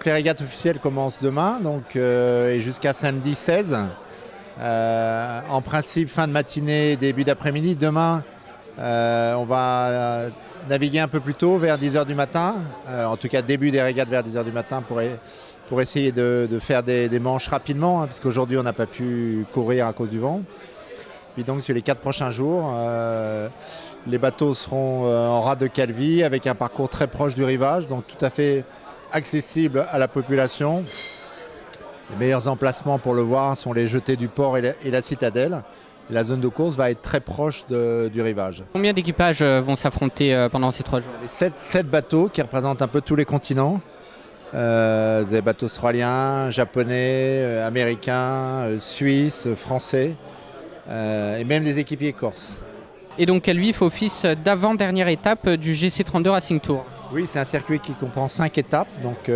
Les régates officielles commencent demain et jusqu'à samedi 16. En principe, fin de matinée, début d'après-midi. Demain, on va naviguer un peu plus tôt, vers 10h du matin. En tout cas, début des régates vers 10h du matin pour essayer de faire des manches rapidement, parce qu'aujourd'hui, on n'a pas pu courir à cause du vent. Puis donc, sur les 4 prochains jours, les bateaux seront en rade de Calvi, avec un parcours très proche du rivage, donc tout à fait accessible à la population. Les meilleurs emplacements pour le voir sont les jetées du port et la citadelle. La zone de course va être très proche du rivage. Combien d'équipages vont s'affronter pendant ces 3 jours? 7 bateaux qui représentent un peu tous les continents. Des bateaux australiens, japonais, américains, suisses, français et même des équipiers corses. Et donc Calvi fait office d'avant-dernière étape du GC32 Racing Tour. Oui, c'est un circuit qui comprend 5 étapes, donc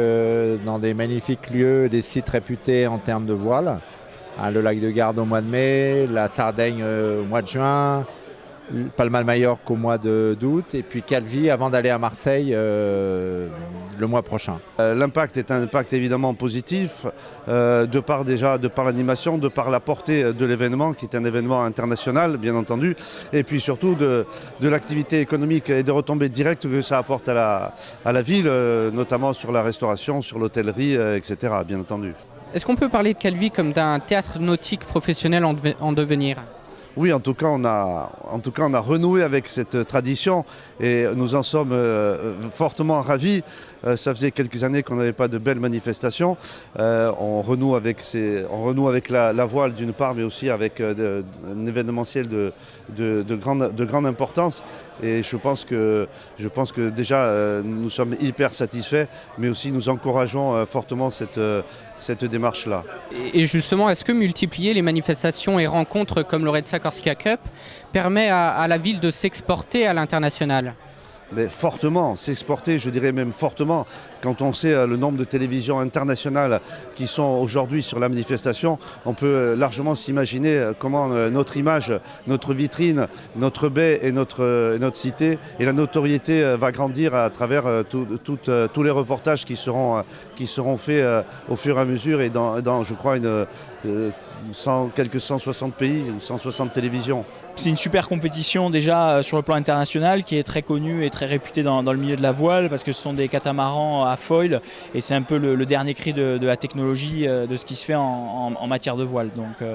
dans des magnifiques lieux, des sites réputés en termes de voile. Le lac de Garde au mois de mai, la Sardaigne au mois de juin, Palma de Majorque au mois d'août, et puis Calvi avant d'aller à Marseille le mois prochain. L'impact est un impact évidemment positif, de par l'animation, de par la portée de l'événement, qui est un événement international bien entendu, et puis surtout de l'activité économique et des retombées directes que ça apporte à la ville, notamment sur la restauration, sur l'hôtellerie, etc. bien entendu. Est-ce qu'on peut parler de Calvi comme d'un théâtre nautique professionnel en devenir ? Oui, en tout cas, on a renoué avec cette tradition et nous en sommes fortement ravis. Ça faisait quelques années qu'on n'avait pas de belles manifestations. On renoue avec la voile d'une part, mais aussi avec un événementiel de grande importance. Et je pense que déjà nous sommes hyper satisfaits, mais aussi nous encourageons fortement cette démarche-là. Et justement, est-ce que multiplier les manifestations et rencontres comme l'Oretsa Corsica Cup permet à la ville de s'exporter à l'international ? Mais fortement, s'exporter, je dirais même fortement, quand on sait le nombre de télévisions internationales qui sont aujourd'hui sur la manifestation, on peut largement s'imaginer comment notre image, notre vitrine, notre baie et notre cité et la notoriété va grandir à travers tous les reportages qui seront faits au fur et à mesure et dans je crois, quelques 160 pays ou 160 télévisions. C'est une super compétition déjà sur le plan international qui est très connue et très réputée dans le milieu de la voile parce que ce sont des catamarans à foil et c'est un peu le dernier cri de la technologie de ce qui se fait en matière de voile. Donc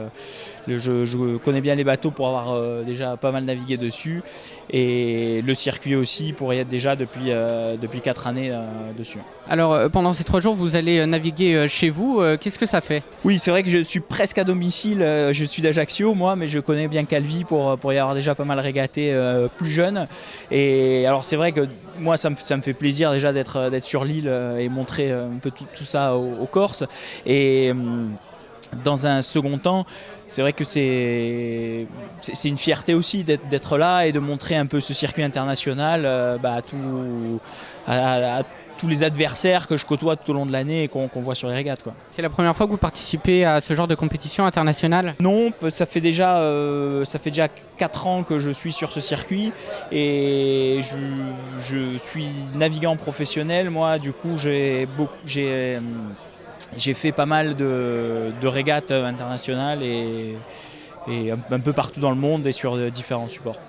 je connais bien les bateaux pour avoir déjà pas mal navigué dessus et le circuit aussi pour y être déjà depuis 4 années dessus. Alors pendant ces 3 jours vous allez naviguer chez vous, qu'est-ce que ça fait ? Oui, c'est vrai que je suis presque à domicile, je suis d'Ajaccio moi, mais je connais bien Calvi pour y avoir déjà pas mal régaté plus jeune. Et alors c'est vrai que moi ça me fait plaisir déjà d'être sur l'île et montrer un peu tout ça aux Corses. Et dans un second temps, c'est vrai que c'est une fierté aussi d'être là et de montrer un peu ce circuit international à tous les adversaires que je côtoie tout au long de l'année et qu'on voit sur les régates, quoi. C'est la première fois que vous participez à ce genre de compétition internationale ? Non, ça fait déjà 4 ans que je suis sur ce circuit et je suis navigant professionnel. Moi, du coup, j'ai fait pas mal de régates internationales et un peu partout dans le monde et sur différents supports.